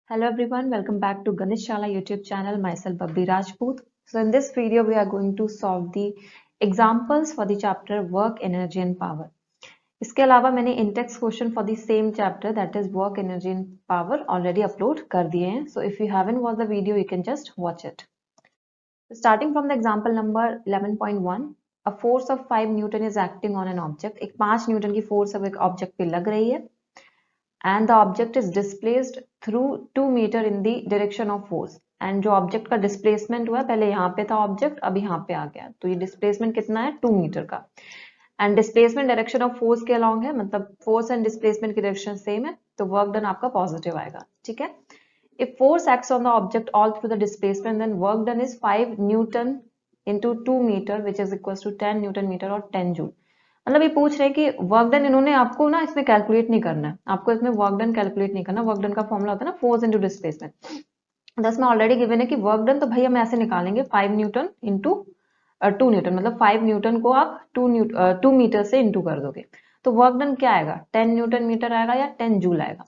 Hello everyone, welcome back to Ganesh Shala YouTube channel. Myself Babbi Rajput. So in this video we are going to solve the examples for the chapter Work, Energy and Power. इसके अलावा मैंने in-text question for the same chapter that is Work, Energy and Power already upload कर दिए हैं. So if you haven't watched the video, you can just watch it. So starting from the example number 11.1, a force of 5 Newton is acting on an object. एक 5 Newton की force अब एक object पे लग रही है and the object is displaced through 2 meter in the direction of force. and जो object का डिस्प्लेसमेंट हुआ पहले यहाँ पे था ऑब्जेक्ट, अब यहाँ पे आ गया, तो ये डिस्प्लेसमेंट कितना है 2 मीटर का. And displacement direction of force के अलॉन्ग है, मतलब फोर्स एंड डिस्प्लेसमेंट की डायरेक्शन सेम है, तो वर्क डन आपका पॉजिटिव आएगा. ठीक है. If force acts on the object all through the displacement then work done is 5 newton into 2 meter which is equal to 10 newton meter और 10 joule. मतलब ये पूछ रहे हैं कि वर्क डन इन्होंने आपको ना इसमें कैलकुलेट नहीं करना है, आपको इसमें वर्क डन कैलकुलेट नहीं करना. वर्क डन का फॉर्मूला होता है ना फोर्स इनटू डिस्प्लेसमेंट. 10 में ऑलरेडी गिवन है कि वर्क डन, तो भाई हम ऐसे निकालेंगे 5 न्यूटन इंटू 2 न्यूटन, मतलब 5 न्यूटन को आप 2 मीटर से इंटू कर दोगे, तो वर्क डन क्या आएगा 10 न्यूटन मीटर आएगा या 10 जूल आएगा.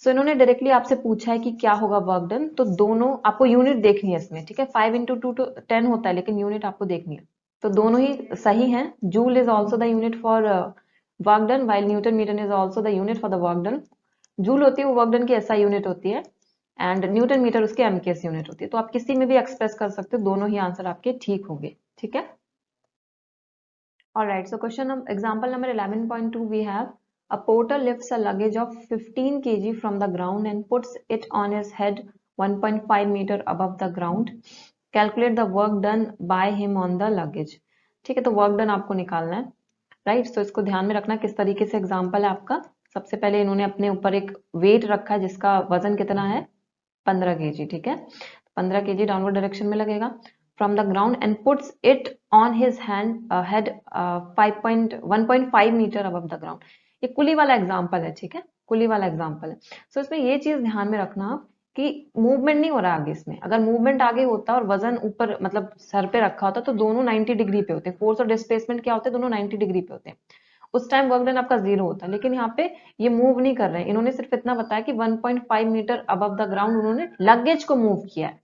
सो इन्होंने डायरेक्टली आपसे पूछा है कि क्या होगा वर्क डन, तो दोनों आपको यूनिट देखनी है इसमें. ठीक है. 5 इंटू 2 तो 10 होता है, लेकिन यूनिट आपको देखनी है, तो दोनों ही सही हैं. Joule is also the unit for work done while newton meter is also the unit for the work done. Joule होती है वो वर्क डन की एसआई यूनिट होती है एंड न्यूटन मीटर उसके एमकेएस यूनिट होती है. तो आप किसी में भी एक्सप्रेस कर सकते हो, दोनों ही आंसर आपके ठीक होंगे. ठीक है. Alright, so example number 11.2 we have a porter lifts a luggage of 15 kg from the ground and puts it on his head 1.5 meter above the ground. Calculate the work done by him on the luggage. ठीक है, तो work done आपको निकालना है, right. तो इसको ध्यान में रखना किस तरीके से एग्जाम्पल है आपका. सबसे पहले इन्होंने अपने ऊपर एक वेट रखा है जिसका वजन कितना है 15 kg. ठीक है. 15 kg डाउनवर्ड डायरेक्शन में लगेगा from the ground and puts it on his head 1.5 meter above the ground. ये कुली वाला एग्जाम्पल है. ठीक है, कुली वाला एग्जाम्पल है. सो इसमें ये चीज ध्यान में रखना आप कि मूवमेंट नहीं हो रहा आगे. इसमें अगर मूवमेंट आगे होता और वजन ऊपर मतलब सर पे रखा होता तो दोनों 90 डिग्री पे होते हैं. फोर्स और डिस्प्लेसमेंट क्या होते हैं, दोनों 90 डिग्री पे होते हैं. उस टाइम वर्क डन आपका 0 होता है, लेकिन यहाँ पे ये मूव नहीं कर रहे हैं. इन्होंने सिर्फ इतना बताया कि 1.5 मीटर अबव द ग्राउंड उन्होंने लगेज को मूव किया है.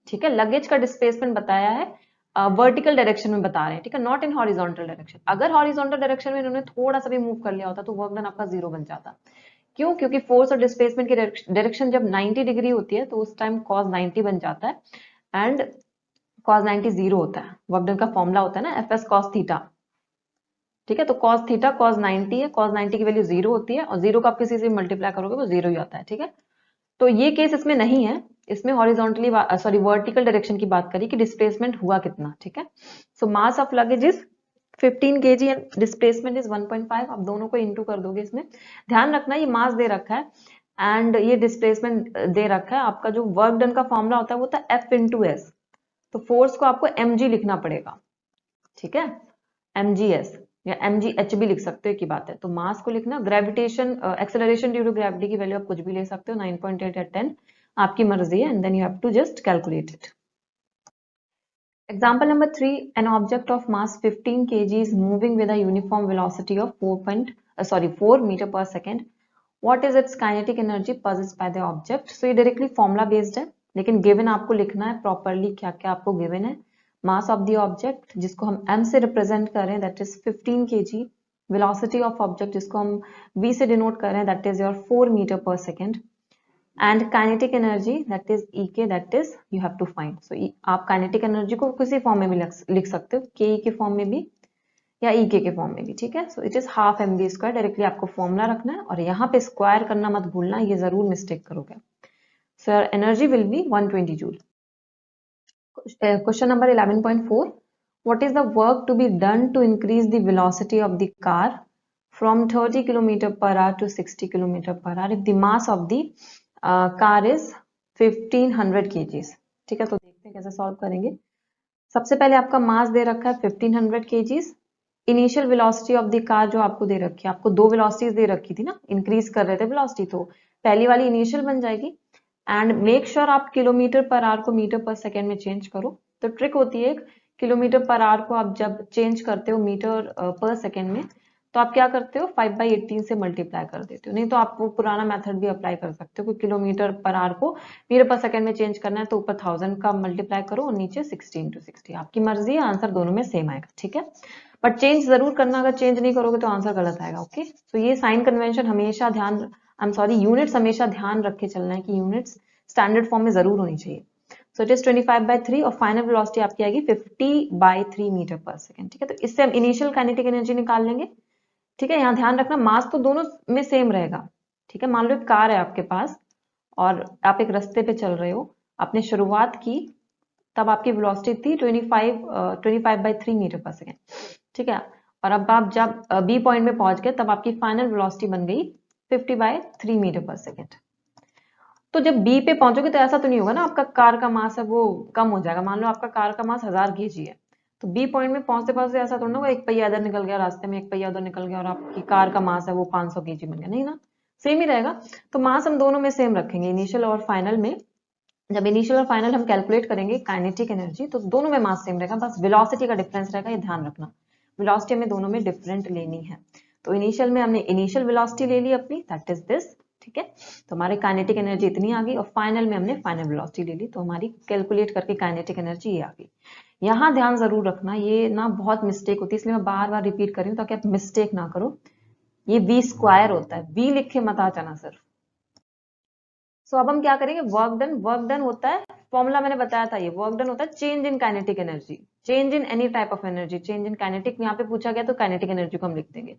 ठीक है. लगेज का डिस्प्लेसमेंट बताया है वर्टिकल डायरेक्शन में बता रहे हैं. ठीक है, नॉट इन हॉरिजॉन्टल डायरेक्शन. अगर हॉरिजॉन्टल डायरेक्शन में इन्होंने थोड़ा सा भी मूव कर लिया होता तो वर्क डन आपका 0 बन जाता. क्यों? क्योंकि फोर्स और डिस्प्लेसमेंट की डायरेक्शन जब 90 डिग्री होती है तो उस टाइम cos 90 बन जाता है एंड cos 90 0 होता है. वर्क डन का फॉर्मूला होता है ना fs cos थीटा. ठीक है, तो cos थीटा cos 90 है, cos 90 की वैल्यू 0 होती है और 0 को आप किसी से मल्टीप्लाई करोगे वो 0 ही आता है. ठीक है, तो ये केस इसमें नहीं है. इसमें हॉरिजॉन्टली वर्टिकल डायरेक्शन की बात करी कि डिस्प्लेसमेंट हुआ कितना. ठीक है. So mass of luggage is 15 kg and displacement is 1.5. आप दोनों को इंटू कर दोगे. इसमें ध्यान रखना ये मास दे रखा है एंड ये डिस्प्लेसमेंट दे रखा है. आपका जो वर्क डन का फॉर्मूला होता है वो होता है F इंटू एस. तो फोर्स को आपको mg लिखना पड़ेगा. ठीक है, mgs या mgh भी लिख सकते हो, की बात है. तो मास को लिखना, gravitation acceleration due to gravity की वैल्यू आप कुछ भी ले सकते हो, 9.8 या 10 आपकी मर्जी है. And then you have to just calculate it. Example number 3, an object of mass 15 kg is moving with a uniform velocity of 4 meter per second. What is its kinetic energy possessed by the object? So ये directly formula based है, लेकिन given आपको लिखना है properly क्या क्या आपको given है. मास ऑफ द ऑब्जेक्ट जिसको हम m से रिप्रेजेंट कर रहे हैं that is 15 kg. Velocity of object जिसको हम v से डिनोट कर रहे हैं that is your 4 metre per second. And kinetic energy that is E that is you have to find. So आप काइनेटिक एनर्जी को किसी फॉर्म में भी लिख सकते हो, के के फॉर्म में भी या E के फॉर्म में भी. ठीक है. So it is half mv square. Directly आपको फॉर्मूला रखना है और यहाँ पे स्क्वायर करना मत भूलना, ये जरूर मिस्टेक करोगे. So energy will be 120 joule. Question number 11.4. What is the work to be done to increase the velocity of the car from 30 km per hour to 60 km per hour if the mass of the car is 1500 kg? ठीक है, तो देखते हैं कैसे solve करेंगे. सबसे पहले आपका मास दे रखा है 1500 kg. Initial velocity of the car जो आपको दे रखी है, आपको दो वेलोसिटीज दे रखी थी ना, इंक्रीज कर रहे थे वेलोसिटी, तो पहली वाली इनिशियल बन जाएगी. एंड मेक श्योर आप किलोमीटर पर आवर को मीटर पर सेकेंड में चेंज करो. तो ट्रिक होती है एक, किलोमीटर पर आवर को आप जब चेंज करते हो मीटर पर सेकेंड में तो आप क्या करते हो 5/18 से मल्टीप्लाई कर देते हो, नहीं तो आप वो पुराना मेथड भी अप्लाई कर सकते हो कि किलोमीटर पर आवर को मीटर पर सेकंड में चेंज करना है तो ऊपर 1000 का मल्टीप्लाई करो और नीचे 16 × 60, आपकी मर्जी है, आंसर दोनों में सेम आएगा, ठीक है। बट चेंज जरूर करना, अगर चेंज नहीं करोगे तो आंसर गलत आएगा, ओके। तो ये साइन कन्वेंशन हमेशा ध्यान, आई एम सॉरी, यूनिट्स हमेशा ध्यान रख के चलना है कि यूनिट्स स्टैंडर्ड फॉर्म में जरूर होनी चाहिए। सो इट इज 25/3 और फाइनल वेलोसिटी आपकी आएगी 50/3 मीटर पर सेकंड, ठीक है। तो इससे हम इनिशियल काइनेटिक एनर्जी निकाल लेंगे, ठीक है। यहाँ ध्यान रखना मास तो दोनों में सेम रहेगा, ठीक है। मान लो एक कार है आपके पास और आप एक रास्ते पे चल रहे हो, आपने शुरुआत की तब आपकी वेलोसिटी थी 25/3 मीटर पर सेकंड, ठीक है। और अब आप जब बी पॉइंट में पहुंच गए तब आपकी फाइनल वेलोसिटी बन गई 50/3 मीटर पर सेकंड। तो जब बी पे पहुंचोगे तो ऐसा तो नहीं होगा ना आपका कार का मास है वो कम हो जाएगा। मान लो आपका कार का मास 1000 kg है, तो बी पॉइंट में पहुंचते पहुंचते ऐसा थोड़ा ना होगा एक पहिया इधर निकल गया रास्ते में, एक पहिया उधर निकल गया और आपकी कार का मास है वो 500 kg बन गया, नहीं ना, सेम ही रहेगा। तो मास हम दोनों में सेम रखेंगे, इनिशियल और फाइनल में। जब इनिशियल और फाइनल हम कैलकुलेट करेंगे काइनेटिक एनर्जी तो दोनों में मास सेम रहेगा, बस वेलोसिटी का डिफरेंस रहेगा, ये ध्यान रखना। वेलोसिटी हमें दोनों में डिफरेंट लेनी है। तो इनिशियल में हमने इनिशियल वेलोसिटी ले ली अपनी, दैट इज दिस, ठीक है। तो हमारी काइनेटिक एनर्जी इतनी आ गई और फाइनल में हमने फाइनल वेलोसिटी ले ली, तो हमारी कैलकुलेट करके काइनेटिक एनर्जी ये आ गई। यहाँ ध्यान जरूर रखना, ये ना बहुत मिस्टेक होती है, इसलिए मैं बार बार रिपीट कर रही हूँ ताकि आप मिस्टेक ना करो। ये v² होता है, v लिख के मत आ जाना सिर्फ। सो अब हम क्या करेंगे, वर्क डन। वर्क डन होता है, फॉर्मूला मैंने बताया था, ये वर्क डन होता है change in kinetic energy, change in any type of energy, change in kinetic यहाँ पे पूछा गया तो काइनेटिक एनर्जी को हम लिख देंगे।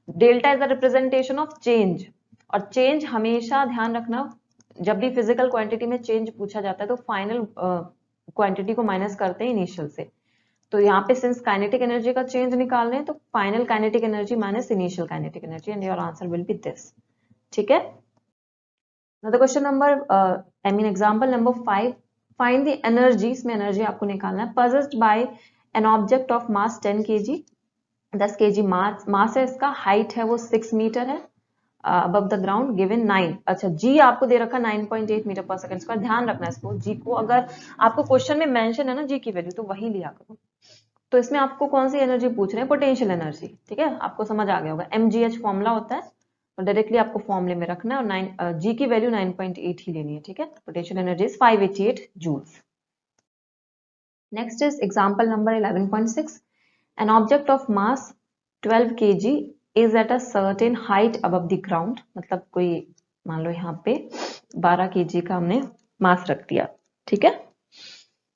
Delta is the representation of change, और चेंज हमेशा ध्यान रखना जब भी फिजिकल क्वांटिटी में चेंज पूछा जाता है तो फाइनल क्वांटिटी को माइनस करते हैं इनिशियल से। तो यहाँ पे सिंस काइनेटिक एनर्जी का चेंज निकाल रहे हैं तो final kinetic energy minus initial kinetic energy, and your answer will be this, ठीक है। Now the question number, example number 5, find the energy, इसमें एनर्जी आपको निकालना है, possessed by an object of mass 10 kg, 10 kg मास है इसका, height है वो 6 मीटर है, above the ground, given 9, अच्छा जी आपको दे रखा 9.8 मीटर पर सेकंड स्क्वायर। ध्यान रखना इसको, जी को अगर आपको क्वेश्चन में मेंशन है ना जी की वैल्यू तो वही लिया करो। तो इसमें आपको कौन सी एनर्जी पूछ रहे हैं, पोटेंशियल एनर्जी, ठीक है। आपको समझ आ गया होगा, mgh फॉर्मूला होता है और डायरेक्टली आपको फॉर्मूले में रखना है और जी की वैल्यू 9.8 ही लेनी है, ठीक है। Potential energy is 588 joules. Next is example number 11.6, an object of mass 12 kg is at a certain height above the ground, मतलब कोई मान लो यहाँ पे 12 kg का हमने मास रख दिया, ठीक है।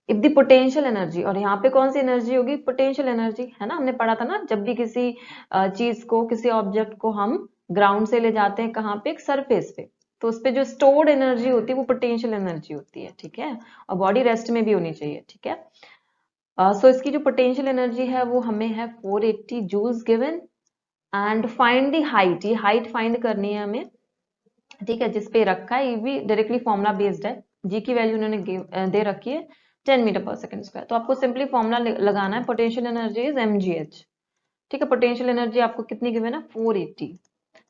इफ द पोटेंशियल एनर्जी, और यहाँ पे कौन सी एनर्जी होगी, पोटेंशियल एनर्जी है ना, हमने पढ़ा था ना, जब भी किसी चीज को, किसी ऑब्जेक्ट को हम ग्राउंड से ले जाते हैं कहाँ पे, एक सरफेस पे, तो उस पे जो स्टोर्ड एनर्जी होती है वो पोटेंशियल एनर्जी होती है, ठीक है। और बॉडी रेस्ट में भी होनी चाहिए, ठीक है। सो इसकी जो पोटेंशियल एनर्जी है वो हमें है 480 joules given, and find the height, ये हाइट फाइंड करनी है हमें, ठीक है, जिसपे रखा है, ये भी डायरेक्टली फॉर्मुला बेस्ड है, जी की वैल्यू उन्होंने दे रखी है 10 मीटर पर सेकंड स्क्वायर, तो आपको सिंपली फॉर्मुला लगाना है, पोटेंशियल एनर्जी इज mgh, ठीक है। पोटेंशियल एनर्जी आपको कितनी गिवन है, 480,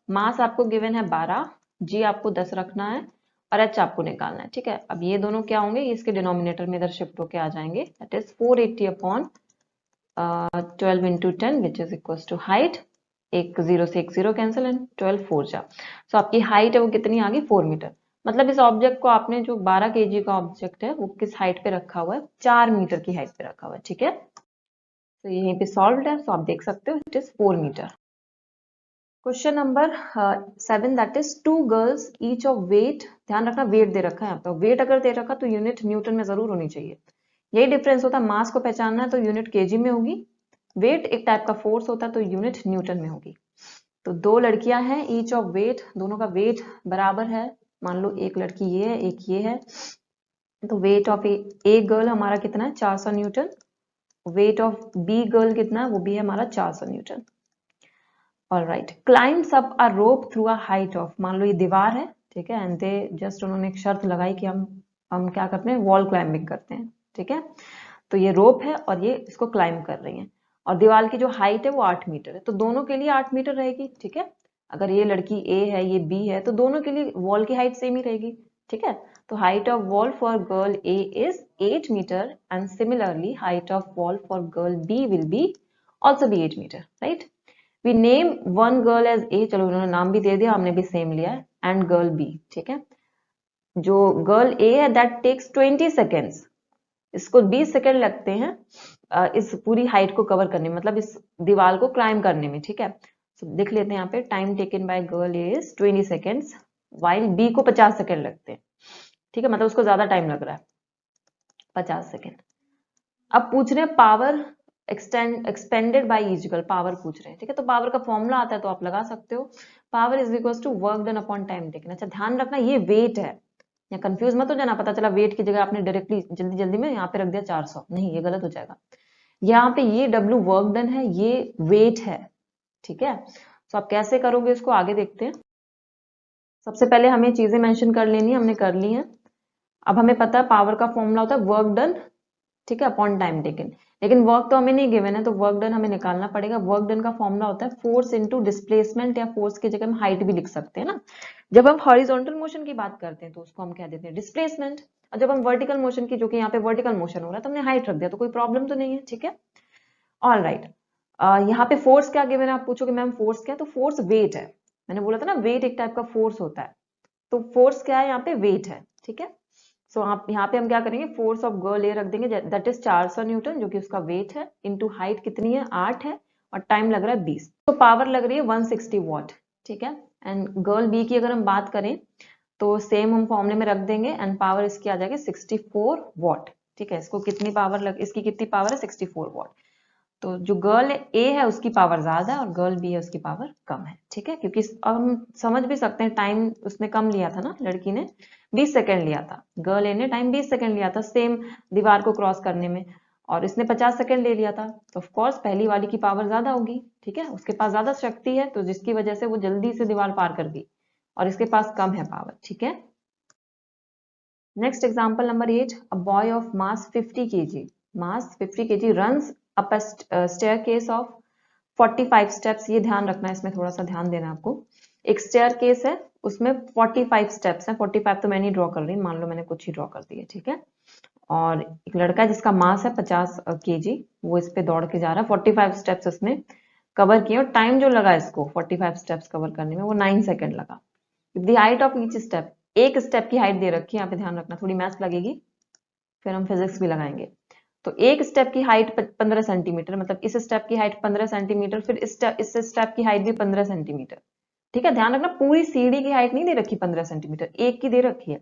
मास आपको गिवन है 12, जी आपको 10 रखना है और एच आपको निकालना है, ठीक है। अब ये दोनों क्या होंगे, ये इसके डिनोमिनेटर में इधर शिफ्ट होके आ जाएंगे, that is 480 upon 12 into 10 which is equal to height, एक 0 से एक 0 कैंसिल एंड 12 4 जा, सो आपकी हाइट है वो कितनी आ गई 4 मीटर। मतलब इस ऑब्जेक्ट को आपने जो 12 kg का ऑब्जेक्ट है वो किस हाइट पे रखा हुआ है, 4 मीटर की हाइट पे रखा हुआ है, ठीक है। तो यहीं पे सॉल्व है, तो आप देख सकते हो it is 4 meter. Question number 7, that is 2 girls each of weight, ध्यान रखना वेट दे रखा है यहाँ पे, वेट अगर दे रखा तो यूनिट न्यूटन में जरूर होनी चाहिए, यही डिफरेंस होता है, मास को पहचानना है तो यूनिट केजी में होगी, वेट एक टाइप का फोर्स होता है तो यूनिट न्यूटन में होगी। तो 2 लड़कियां हैं, ईच ऑफ वेट, दोनों का वेट बराबर है, मान लो एक लड़की ये है एक ये है, तो वेट ऑफ ए गर्ल हमारा कितना है 400 newton, weight of B girl कितना है वो भी है हमारा 400 newton. Alright, climbs up a rope through a height of, मान लो ये दीवार है, ठीक है, एंड दे जस्ट उन्होंने एक शर्त लगाई कि हम क्या करते हैं, वॉल क्लाइंबिंग करते हैं, ठीक है। तो ये रोप है और ये इसको क्लाइंब कर रही हैं, और दीवार की जो हाइट है वो 8 मीटर है, तो दोनों के लिए 8 मीटर रहेगी, ठीक है। अगर ये लड़की ए है ये बी है तो दोनों के लिए वॉल की हाइट सेम ही रहेगी, ठीक है। तो height of wall for girl A is 8 meter and similarly height of wall for girl B will be also B 8 meter, right. We name one girl as A, चलो उन्होंने नाम भी दे दिया, हमने भी सेम लिया है, एंड गर्ल बी, ठीक है। जो गर्ल ए है दैट टेक्स 20 सेकेंड्स, इसको 20 सेकेंड लगते हैं इस पूरी हाइट को कवर करने में, मतलब इस दीवार को क्लाइम करने में, ठीक है। तो देख लेते हैं यहाँ पे, time taken by girl is 20 seconds, while B को 50 सेकेंड लगते हैं, ठीक है, मतलब उसको ज्यादा टाइम लग रहा है, 50 सेकेंड। अब पूछ रहे हैं power expanded by each girl, power पूछ रहे हैं, ठीक है। तो पावर का फॉर्मूला आता है तो आप लगा सकते हो, power is equal to work done upon time taken. अच्छा ध्यान रखना ये वेट है, या कंफ्यूज मत हो जाना, पता चला वेट की जगह आपने डायरेक्टली जल्दी जल्दी में यहाँ पे रख दिया 400, नहीं ये गलत हो जाएगा। यहाँ पे ये W वर्क डन है, ये वेट है, ठीक है। तो आप कैसे करोगे इसको आगे देखते हैं। सबसे पहले हमें चीजें मेंशन कर लेनी है, हमने कर ली है। अब हमें पता है पावर का फॉर्मूला होता है वर्क डन, ठीक है, अपॉन टाइम टेकन, लेकिन वर्क तो हमें नहीं गिवन है, तो वर्क डन हमें निकालना पड़ेगा। वर्क डन का फॉर्मूला होता है फोर्स इनटू डिस्प्लेसमेंट, या फोर्स की जगह हम हाइट भी लिख सकते हैं ना। जब हम हॉरिजॉन्टल मोशन की बात करते हैं तो उसको हम कह देते हैं डिस्प्लेसमेंट, और जब हम वर्टिकल मोशन की, जो कि यहाँ पे वर्टिकल मोशन हो रहा है, तो हमने हाइट रख दिया, तो कोई प्रॉब्लम तो नहीं है, ठीक है। ऑल राइट, यहाँ पे फोर्स क्या गिवन है, आप पूछोगे मैम फोर्स क्या है, तो फोर्स वेट है, मैंने बोला था ना वेट एक टाइप का फोर्स होता है, तो फोर्स क्या है यहाँ पे, वेट है, ठीक है। सो आप यहाँ पे हम क्या करेंगे, फोर्स ऑफ गर्ल ए रख देंगे, दैट इज 400 न्यूटन, जो कि उसका वेट है, इनटू हाइट कितनी है 8 है, और टाइम लग रहा है 20, तो पावर लग रही है 160 वॉट, ठीक है। एंड गर्ल बी की अगर हम बात करें तो सेम हम फॉर्मूले में रख देंगे, एंड पावर इसकी आ जाएगी 64 वॉट, ठीक है। इसको कितनी पावर लग, इसकी कितनी पावर है 64 वॉट। तो जो गर्ल ए है उसकी पावर ज्यादा है, और गर्ल बी है उसकी पावर कम है, ठीक है, क्योंकि अब हम समझ भी सकते हैं टाइम उसने कम लिया था ना, लड़की ने 20 सेकेंड लिया था, गर्ल ए ने टाइम 20 सेकेंड लिया था सेम दीवार को क्रॉस करने में, और इसने 50 सेकेंड ले लिया था, तो ऑफ कोर्स पहली वाली की पावर ज्यादा होगी, ठीक है, उसके पास ज्यादा शक्ति है, तो जिसकी वजह से वो जल्दी से दीवार पार कर गई, और इसके पास कम है पावर, ठीक है। Next example number 8, a boy of mass 50 kg, mass 50 kg runs up a staircase of 45 steps, ये ध्यान रखना है, इसमें थोड़ा सा ध्यान देना आपको। एक स्टेयर केस है, उसमें 45 स्टेप्स हैं, 45 तो मैं नहीं ड्रॉ कर रही, मान लो मैंने कुछ ही ड्रॉ कर दिए, ठीक है। और एक लड़का है जिसका मास है 50 kg, वो इस पे दौड़ के जा रहा है, 45 स्टेप्स उसने कवर किए, और टाइम जो लगा इसको 45 स्टेप्स कवर करने में वो 9 सेकेंड लगा। The height of each step, एक स्टेप की हाइट दे रखी है, यहाँ पे ध्यान रखना, थोड़ी मैथ्स लगेगी, फिर हम फिजिक्स भी लगाएंगे। तो एक स्टेप की हाइट 15 सेंटीमीटर, मतलब इस स्टेप की हाइट 15 सेंटीमीटर, फिर इस स्टेप की हाइट भी 15 सेंटीमीटर, ठीक है। ध्यान रखना पूरी सीढ़ी की हाइट नहीं दे रखी 15 सेंटीमीटर, एक की दे रखी है।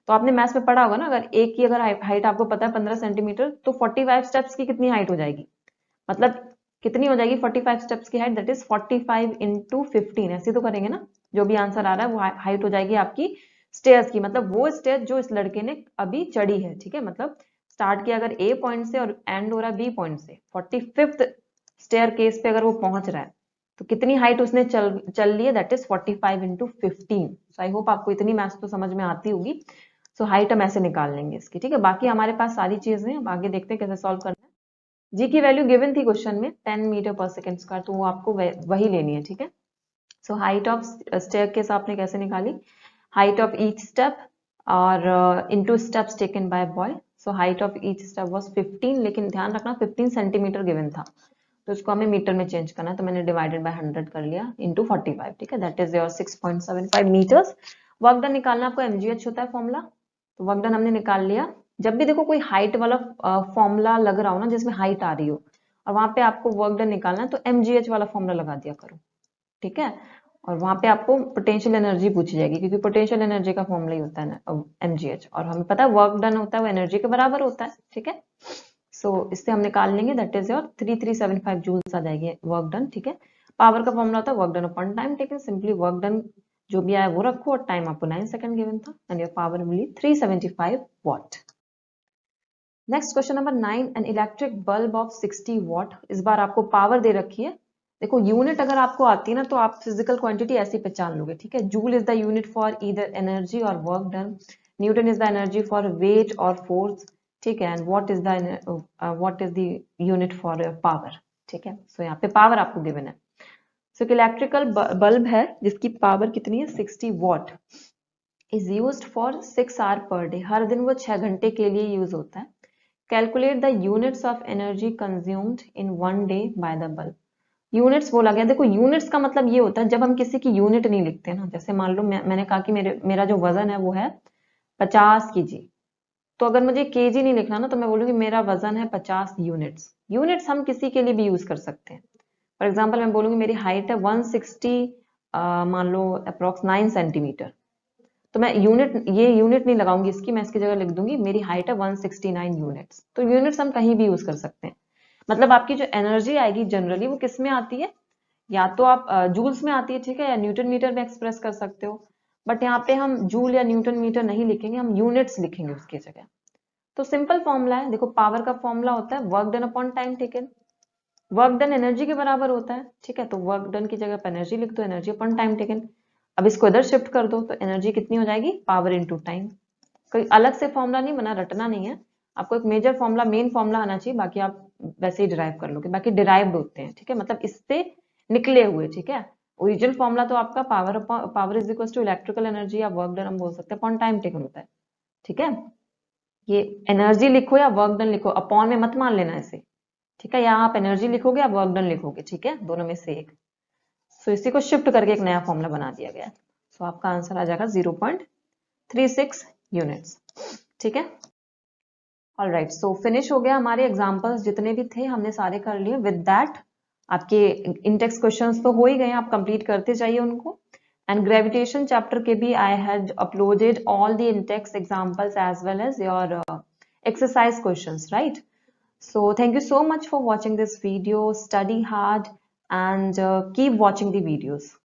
तो आपने मैथ्स में पढ़ा होगा ना, अगर एक की अगर हाइट आपको पता है 15 सेंटीमीटर, तो 45 स्टेप्स की कितनी हाइट हो जाएगी, मतलब कितनी हो जाएगी 45 स्टेप्स की हाइट, दैट इज 45 इंटू 15, ऐसे तो करेंगे ना, जो भी आंसर आ रहा है वो हाइट हो जाएगी आपकी स्टेयर्स की, मतलब वो स्टेयर जो इस लड़के ने अभी चढ़ी है, ठीक है। मतलब स्टार्ट किया अगर ए पॉइंट से और एंड हो रहा है बी पॉइंट से, 45th स्टेयर केस पे अगर वो पहुंच रहा है, तो कितनी हाइट उसने चल ली है, that is 45 into 15। So I hope आपको इतनी मैथ्स तो समझ में आती होगी। सो हाइट हम ऐसे निकाल लेंगे इसकी, ठीक है। बाकी हमारे पास सारी चीजें, अब आगे देखते हैं कैसे सॉल्व करना है। जी की वैल्यू गिवन थी क्वेश्चन में 10 मीटर पर सेकेंड स्क्वायर, तो वो आपको वही लेनी है, ठीक है। सो हाइट ऑफ स्टेयरकेस आपने कैसे निकाली, हाइट ऑफ ईच स्टेप और into steps taken by boy. So height of each step was 15, लेकिन ध्यान रखना 15 सेंटीमीटर गिवन था, तो इसको हमें मीटर में चेंज करना है, तो मैंने डिवाइडेड बाय 100 कर लिया इनटू 45, ठीक है, that is your 6.75 meters. Work done निकालना आपको mgh होता है फॉर्मूला, तो वर्क डन हमने निकाल लिया। जब भी देखो कोई हाइट वाला फॉर्मूला लग रहा हो ना, जिसमें हाइट आ रही हो और वहां पे आपको वर्क डन निकालना है, तो mgh वाला फॉर्मूला लगा दिया करो, ठीक है। और वहां पे आपको पोटेंशियल एनर्जी पूछी जाएगी, क्योंकि पोटेंशियल एनर्जी का फॉर्मूला ही होता है ना mgh, और हमें पता है वर्क डन होता है वो एनर्जी के बराबर होता है, ठीक है। सो इससे हम निकाल लेंगे, दैट इज योर 3375 जूल्स आ जाएगी वर्क डन, ठीक है। पावर का फॉर्मूला होता है work done upon time taken, simply work done जो भी आया वो रखो, और टाइम आपको 9 सेकंड गिवन था, and your power will be 375 what. Next question number 9, an electric bulb of 60 what. इस बार आपको पावर दे रखी है, देखो यूनिट अगर आपको आती है ना, तो आप फिजिकल क्वांटिटी ऐसी पहचान लोगे, ठीक है। Joule is the unit for either energy और work done, newton is the energy for weight और फोर्स, ठीक है, and what is the unit for power, ठीक है। सो यहाँ पे पावर आपको गिवन है। सो इलेक्ट्रिकल बल्ब है जिसकी पावर कितनी है 60 watt, is used for 6 hour per day, हर दिन वो 6 घंटे के लिए यूज होता है। Calculate the units of energy consumed in 1 day by the bulb, units बोला गया। देखो यूनिट्स का मतलब ये होता है जब हम किसी की यूनिट नहीं लिखते ना, जैसे मान लो मैंने कहा कि मेरा जो वजन है वो है 50 केजी, तो अगर मुझे केजी नहीं लिखना ना तो मैं बोलूंगी मेरा वजन है 50 यूनिट्स। यूनिट्स हम किसी के लिए भी यूज कर सकते हैं। फॉर एग्जाम्पल मैं बोलूंगी मेरी हाइट है 160, मान लो अप्रोक्स 9 सेंटीमीटर, तो मैं ये यूनिट नहीं लगाऊंगी इसकी, मैं इसकी जगह लिख दूंगी मेरी हाइट है 169 यूनिट्स। तो यूनिट्स हम कहीं भी यूज कर सकते हैं। मतलब आपकी जो एनर्जी आएगी जनरली वो किस में आती है, या तो आप जूल्स में आती है, ठीक है, या न्यूटन मीटर में एक्सप्रेस कर सकते हो। बट यहाँ पे हम जूल या न्यूटन मीटर नहीं लिखेंगे, हम यूनिट्स लिखेंगे उसकी जगह। तो सिंपल फॉर्मूला है, देखो पावर का फॉर्मूला होता है work done upon time taken. Work done energy के बराबर होता है, ठीक है, तो वर्क डन की जगह पर एनर्जी लिख दो, एनर्जी अपॉन टाइम टेकन। अब इसको इधर शिफ्ट कर दो तो एनर्जी कितनी हो जाएगी, पावर इनटू टाइम। कोई अलग से फॉर्मूला नहीं बना, रटना नहीं है आपको, एक मेजर फॉर्मूला मेन फॉर्मूला आना चाहिए, बाकी आप वैसे ही डिराइव कर लोगे, बाकी डिराइव्ड होते हैं, ठीक है, मतलब इससे निकले हुए, ठीक है। ओरिजिनल फॉर्मूला तो आपका power is equal to electrical energy या वर्क डन हम बोल सकते हैं अपॉन टाइम टेकन होता है, ठीक है। ये एनर्जी लिखो या वर्क डन लिखो, अपॉन में मत मान लेना इसे, ठीक है, या आप एनर्जी लिखोगे या वर्क डन लिखोगे, ठीक है, दोनों में से एक। सो इसी को शिफ्ट करके एक नया फॉर्मूला बना दिया गया। सो आपका आंसर आ जाएगा 0.36 यूनिट्स, ठीक है। ऑल राइट, सो फिनिश हो गया हमारे एग्जाम्पल्स, जितने भी थे हमने सारे कर लिए। विद दैट आपके इंटेक्स क्वेश्चंस तो हो ही गए, आप कंप्लीट करते जाइए उनको। एंड ग्रेविटेशन चैप्टर के भी I had uploaded all the intext examples as well as your exercise questions, right? So thank you so much for watching this video. Study hard and keep watching the videos.